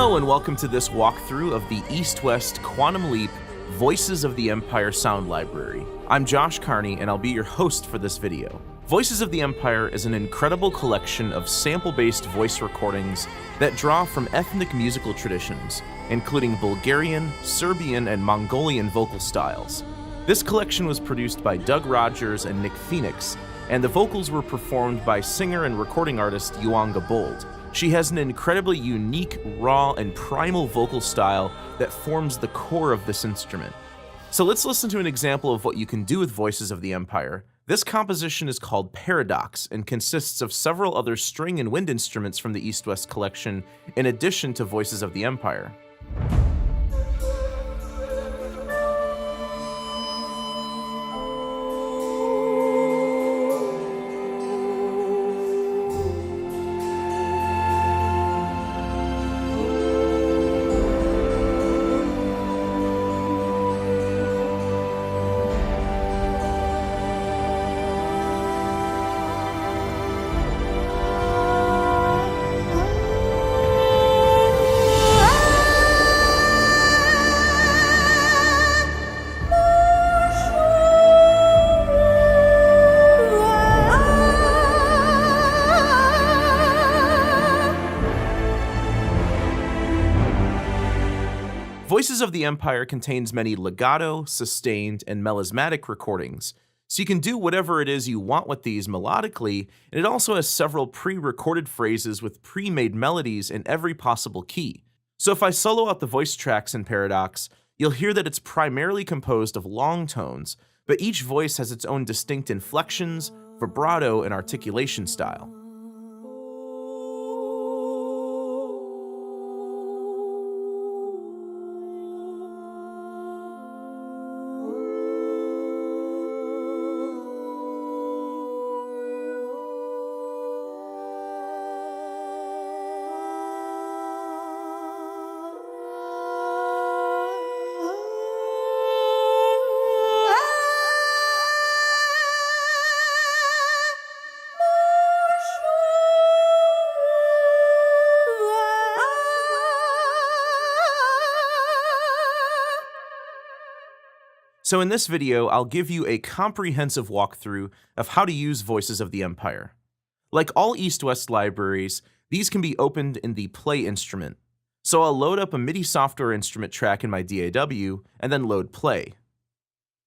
Hello and welcome to this walkthrough of the East-West Quantum Leap Voices of the Empire Sound Library. I'm Josh Carney and I'll be your host for this video. Voices of the Empire is an incredible collection of sample-based voice recordings that draw from ethnic musical traditions, including Bulgarian, Serbian, and Mongolian vocal styles. This collection was produced by Doug Rogers and Nick Phoenix, and the vocals were performed by singer and recording artist Yuanga Bold. She has an incredibly unique, raw, and primal vocal style that forms the core of this instrument. So let's listen to an example of what you can do with Voices of the Empire. This composition is called Paradox and consists of several other string and wind instruments from the East-West collection in addition to Voices of the Empire. Voices of the Empire contains many legato, sustained, and melismatic recordings, so you can do whatever it is you want with these melodically, and it also has several pre-recorded phrases with pre-made melodies in every possible key. So if I solo out the voice tracks in Paradox, you'll hear that it's primarily composed of long tones, but each voice has its own distinct inflections, vibrato, and articulation style. So in this video, I'll give you a comprehensive walkthrough of how to use Voices of the Empire. Like all East-West libraries, these can be opened in the Play instrument. So I'll load up a MIDI software instrument track in my DAW, and then load Play.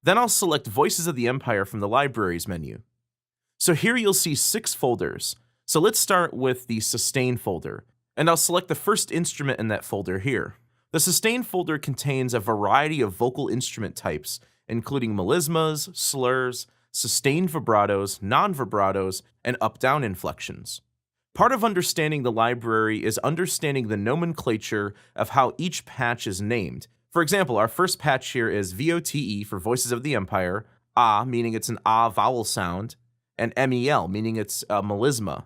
Then I'll select Voices of the Empire from the Libraries menu. So here you'll see 6 folders. So let's start with the Sustain folder, and I'll select the first instrument in that folder here. The Sustain folder contains a variety of vocal instrument types, including melismas, slurs, sustained vibratos, non-vibratos, and up-down inflections. Part of understanding the library is understanding the nomenclature of how each patch is named. For example, our first patch here is VOTE for Voices of the Empire, A meaning it's an A vowel sound, and MEL meaning it's a melisma.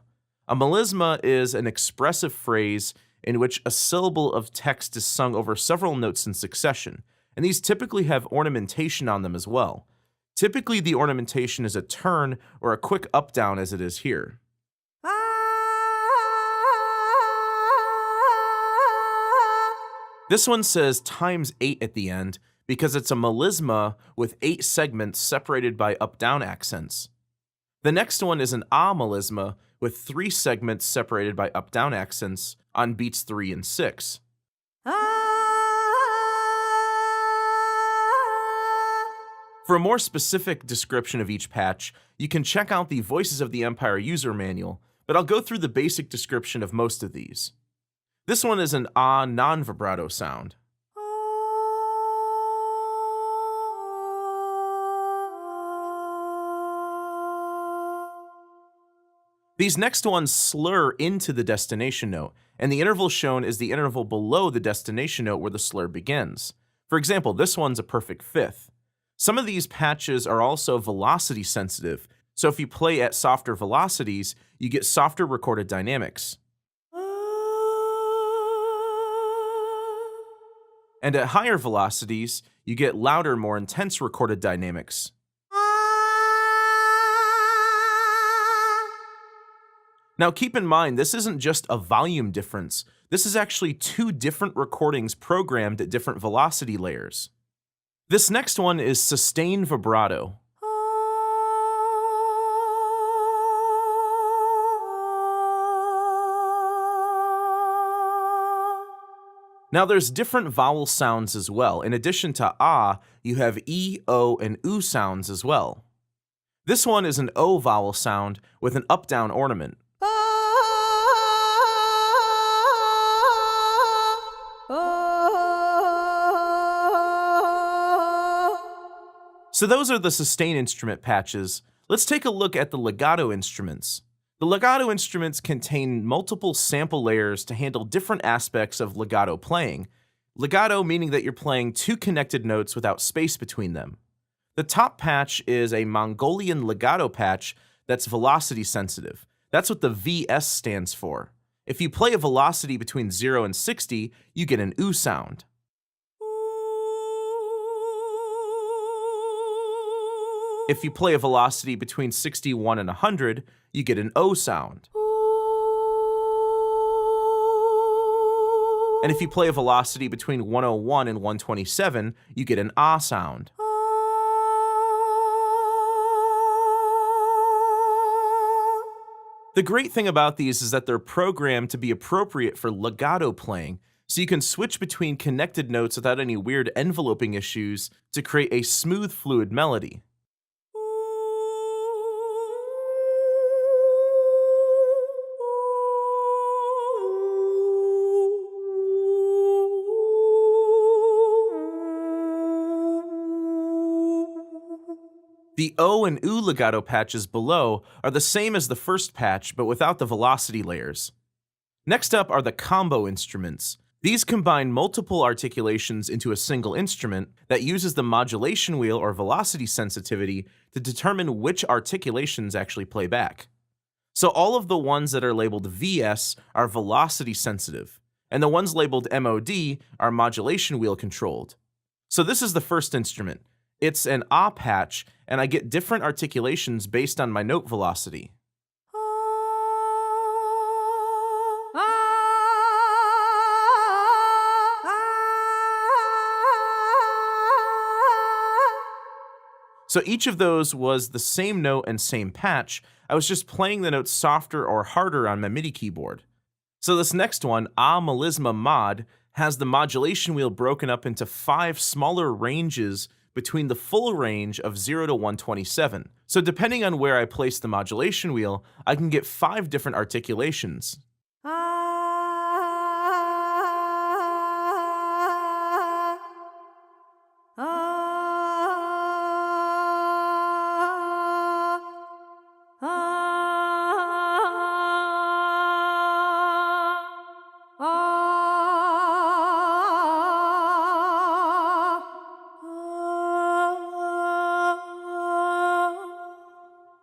A melisma is an expressive phrase in which a syllable of text is sung over several notes in succession, and these typically have ornamentation on them as well. Typically, the ornamentation is a turn or a quick up-down as it is here. This one says times 8 at the end because it's a melisma with 8 segments separated by up-down accents. The next one is an A melisma with 3 segments separated by up-down accents on beats 3 and 6. For a more specific description of each patch, you can check out the Voices of the Empire user manual, but I'll go through the basic description of most of these. This one is an A non-vibrato sound. These next ones slur into the destination note, and the interval shown is the interval below the destination note where the slur begins. For example, this one's a perfect fifth. Some of these patches are also velocity sensitive, so if you play at softer velocities, you get softer recorded dynamics. And at higher velocities, you get louder, more intense recorded dynamics. Now keep in mind, this isn't just a volume difference. This is actually two different recordings programmed at different velocity layers. This next one is sustained vibrato. Now there's different vowel sounds as well. In addition to ah, you have e, o, and u sounds as well. This one is an o vowel sound with an up-down ornament. So those are the sustain instrument patches. Let's take a look at the legato instruments. The legato instruments contain multiple sample layers to handle different aspects of legato playing. Legato meaning that you're playing two connected notes without space between them. The top patch is a Mongolian legato patch that's velocity sensitive. That's what the VS stands for. If you play a velocity between 0 and 60, you get an U sound. If you play a velocity between 61 and 100, you get an O sound. And if you play a velocity between 101 and 127, you get an Ah sound. The great thing about these is that they're programmed to be appropriate for legato playing, so you can switch between connected notes without any weird enveloping issues to create a smooth, fluid melody. The O and U legato patches below are the same as the first patch, but without the velocity layers. Next up are the combo instruments. These combine multiple articulations into a single instrument that uses the modulation wheel or velocity sensitivity to determine which articulations actually play back. So all of the ones that are labeled VS are velocity sensitive, and the ones labeled MOD are modulation wheel controlled. So this is the first instrument. It's an Ah patch, and I get different articulations based on my note velocity. So each of those was the same note and same patch. I was just playing the notes softer or harder on my MIDI keyboard. So this next one, Ah Melisma Mod, has the modulation wheel broken up into 5 smaller ranges between the full range of 0 to 127. So depending on where I place the modulation wheel, I can get 5 different articulations.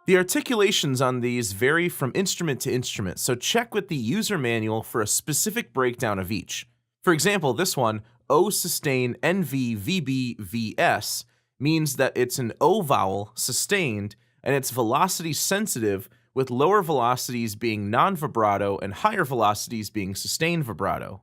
The articulations on these vary from instrument to instrument, so check with the user manual for a specific breakdown of each. For example, this one, O sustain NV VB VS, means that it's an O vowel sustained and it's velocity sensitive, with lower velocities being non-vibrato and higher velocities being sustained vibrato.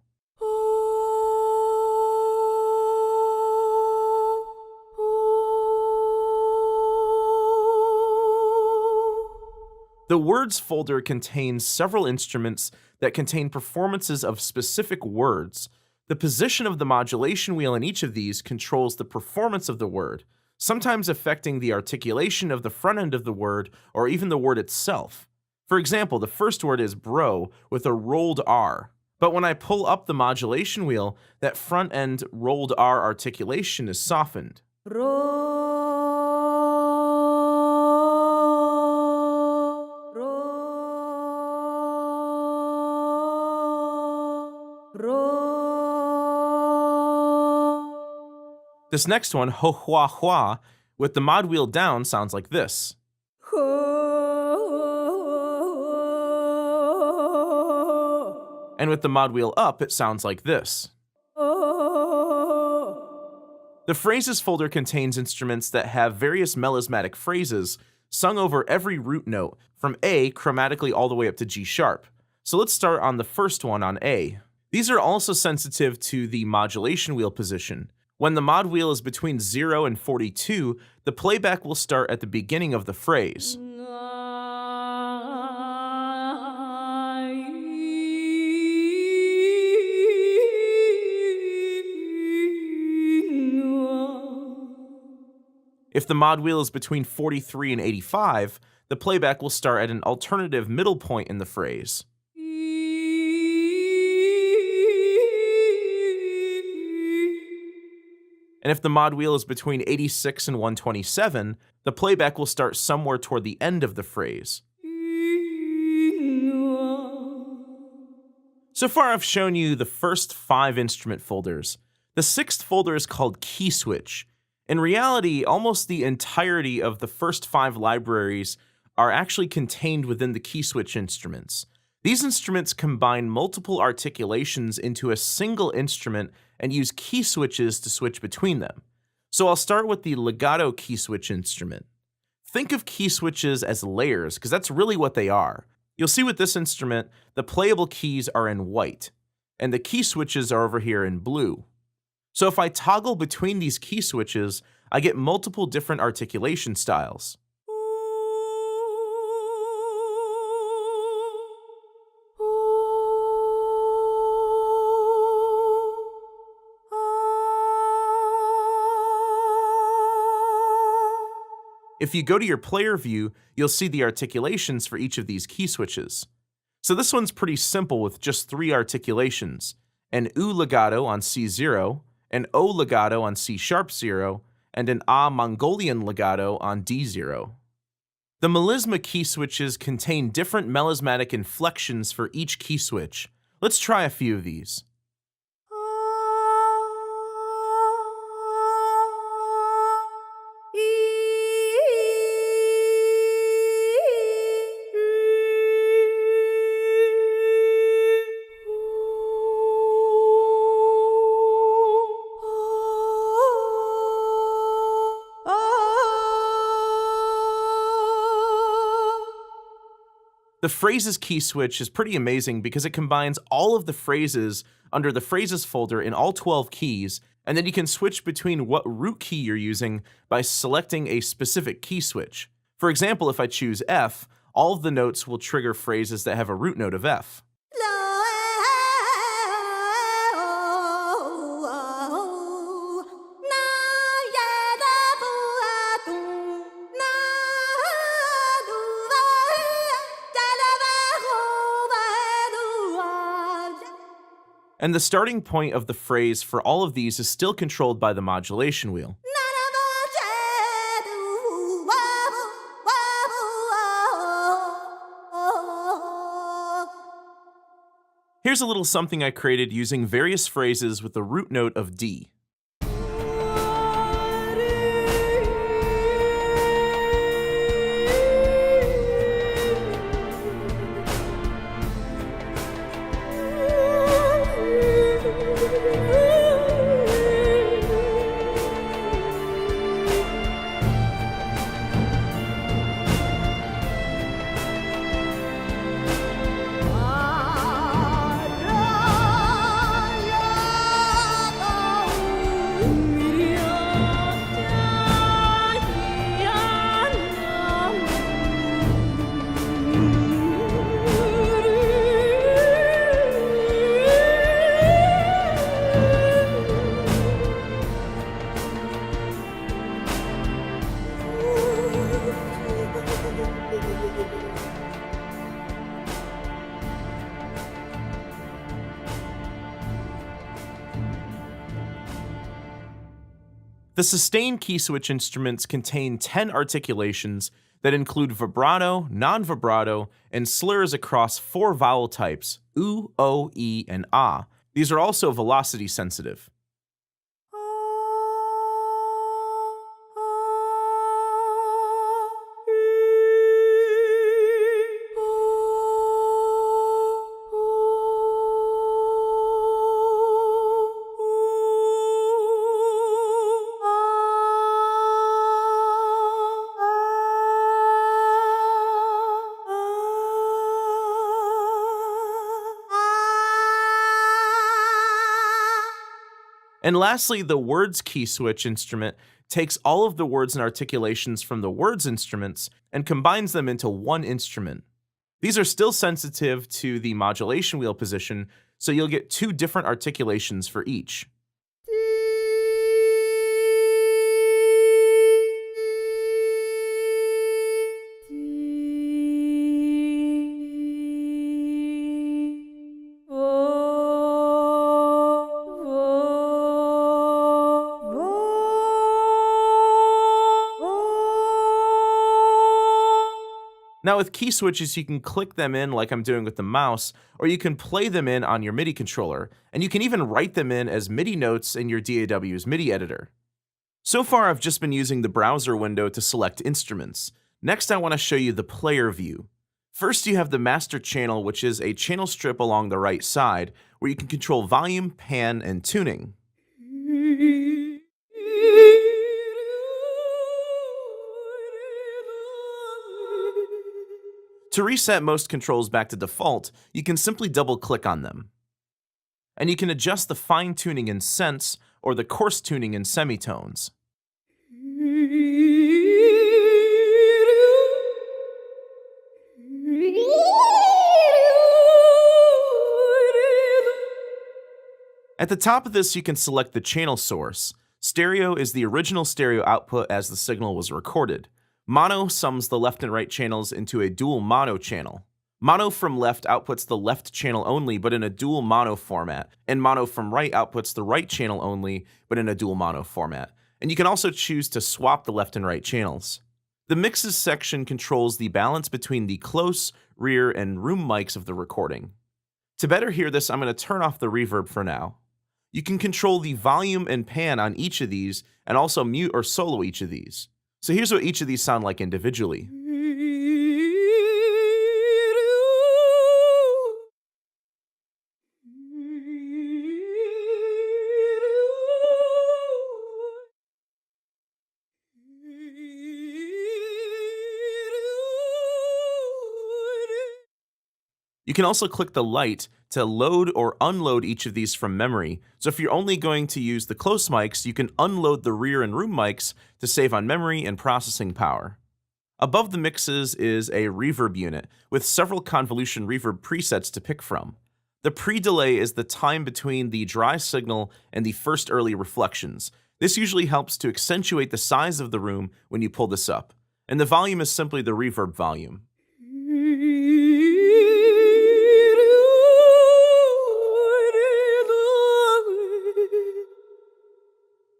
The words folder contains several instruments that contain performances of specific words. The position of the modulation wheel in each of these controls the performance of the word, sometimes affecting the articulation of the front end of the word or even the word itself. For example, the first word is bro with a rolled R. But when I pull up the modulation wheel, that front end rolled R articulation is softened. This next one, ho hua hua, with the mod wheel down sounds like this. And with the mod wheel up, it sounds like this. The phrases folder contains instruments that have various melismatic phrases sung over every root note, from A chromatically all the way up to G sharp. So let's start on the first one on A. These are also sensitive to the modulation wheel position. When the mod wheel is between 0 and 42, the playback will start at the beginning of the phrase. If the mod wheel is between 43 and 85, the playback will start at an alternative middle point in the phrase. And if the mod wheel is between 86 and 127, the playback will start somewhere toward the end of the phrase. So far I've shown you the first 5 instrument folders. The 6th folder is called Key Switch. In reality, almost the entirety of the first 5 libraries are actually contained within the key switch instruments. These instruments combine multiple articulations into a single instrument and use key switches to switch between them. So I'll start with the legato key switch instrument. Think of key switches as layers, because that's really what they are. You'll see with this instrument, the playable keys are in white, and the key switches are over here in blue. So if I toggle between these key switches, I get multiple different articulation styles. If you go to your player view, you'll see the articulations for each of these key switches. So this one's pretty simple with just 3 articulations: an U legato on C0, an O legato on C sharp 0, and an A Mongolian legato on D0. The melisma key switches contain different melismatic inflections for each key switch. Let's try a few of these. The phrases key switch is pretty amazing because it combines all of the phrases under the phrases folder in all 12 keys, and then you can switch between what root key you're using by selecting a specific key switch. For example, if I choose F, all of the notes will trigger phrases that have a root note of F. And the starting point of the phrase for all of these is still controlled by the modulation wheel. Here's a little something I created using various phrases with the root note of D. The sustain key switch instruments contain 10 articulations that include vibrato, non-vibrato, and slurs across 4 vowel types: U, O, E, and A. These are also velocity sensitive. And lastly, the words key switch instrument takes all of the words and articulations from the words instruments and combines them into one instrument. These are still sensitive to the modulation wheel position, so you'll get two different articulations for each. Now with key switches, you can click them in like I'm doing with the mouse, or you can play them in on your MIDI controller, and you can even write them in as MIDI notes in your DAW's MIDI editor. So far, I've just been using the browser window to select instruments. Next, I want to show you the player view. First, you have the master channel, which is a channel strip along the right side, where you can control volume, pan, and tuning. To reset most controls back to default, you can simply double-click on them. And you can adjust the fine-tuning in cents or the coarse tuning in semitones. At the top of this, you can select the channel source. Stereo is the original stereo output as the signal was recorded. Mono sums the left and right channels into a dual mono channel. Mono from left outputs the left channel only, but in a dual mono format, and mono from right outputs the right channel only, but in a dual mono format. And you can also choose to swap the left and right channels. The mixes section controls the balance between the close, rear, and room mics of the recording. To better hear this, I'm going to turn off the reverb for now. You can control the volume and pan on each of these, and also mute or solo each of these. So here's what each of these sound like individually. You can also click the light to load or unload each of these from memory. So if you're only going to use the close mics, you can unload the rear and room mics to save on memory and processing power. Above the mixes is a reverb unit with several convolution reverb presets to pick from. The pre-delay is the time between the dry signal and the first early reflections. This usually helps to accentuate the size of the room when you pull this up. And the volume is simply the reverb volume.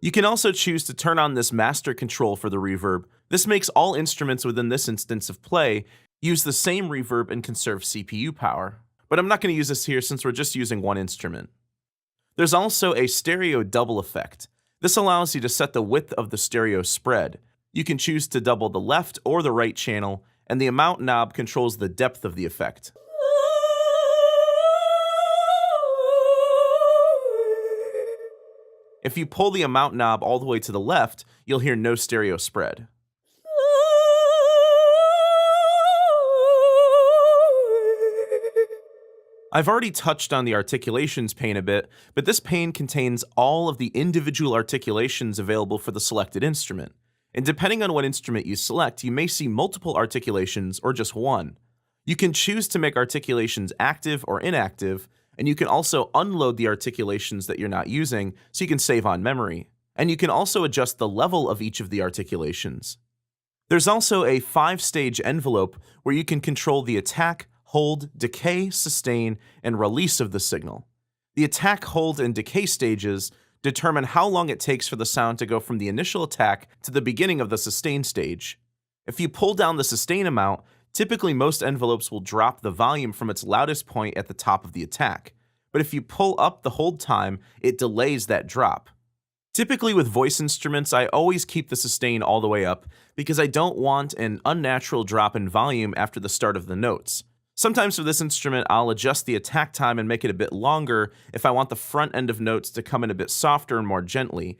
You can also choose to turn on this master control for the reverb. This makes all instruments within this instance of play use the same reverb and conserve CPU power. But I'm not going to use this here since we're just using one instrument. There's also a stereo double effect. This allows you to set the width of the stereo spread. You can choose to double the left or the right channel, and the amount knob controls the depth of the effect. If you pull the amount knob all the way to the left, you'll hear no stereo spread. I've already touched on the articulations pane a bit, but this pane contains all of the individual articulations available for the selected instrument. And depending on what instrument you select, you may see multiple articulations or just one. You can choose to make articulations active or inactive, and you can also unload the articulations that you're not using so you can save on memory. And you can also adjust the level of each of the articulations. There's also a 5-stage envelope where you can control the attack, hold, decay, sustain, and release of the signal. The attack, hold, and decay stages determine how long it takes for the sound to go from the initial attack to the beginning of the sustain stage. If you pull down the sustain amount, typically most envelopes will drop the volume from its loudest point at the top of the attack, but if you pull up the hold time, it delays that drop. Typically with voice instruments, I always keep the sustain all the way up because I don't want an unnatural drop in volume after the start of the notes. Sometimes for this instrument, I'll adjust the attack time and make it a bit longer if I want the front end of notes to come in a bit softer and more gently.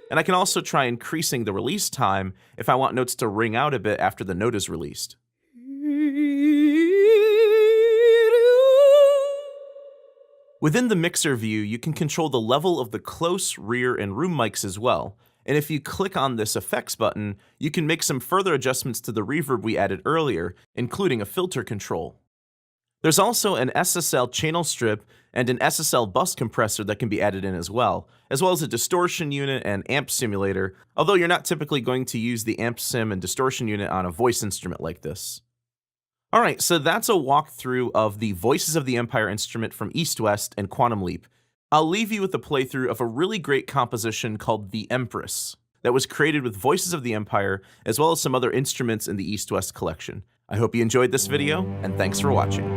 And I can also try increasing the release time if I want notes to ring out a bit after the note is released. Within the mixer view, you can control the level of the close, rear, and room mics as well. And if you click on this effects button, you can make some further adjustments to the reverb we added earlier, including a filter control. There's also an SSL channel strip and an SSL bus compressor that can be added in as well as a distortion unit and amp simulator, although you're not typically going to use the amp sim and distortion unit on a voice instrument like this. Alright, so that's a walkthrough of the Voices of the Empire instrument from East West and Quantum Leap. I'll leave you with a playthrough of a really great composition called The Empress that was created with Voices of the Empire as well as some other instruments in the East West collection. I hope you enjoyed this video, and thanks for watching.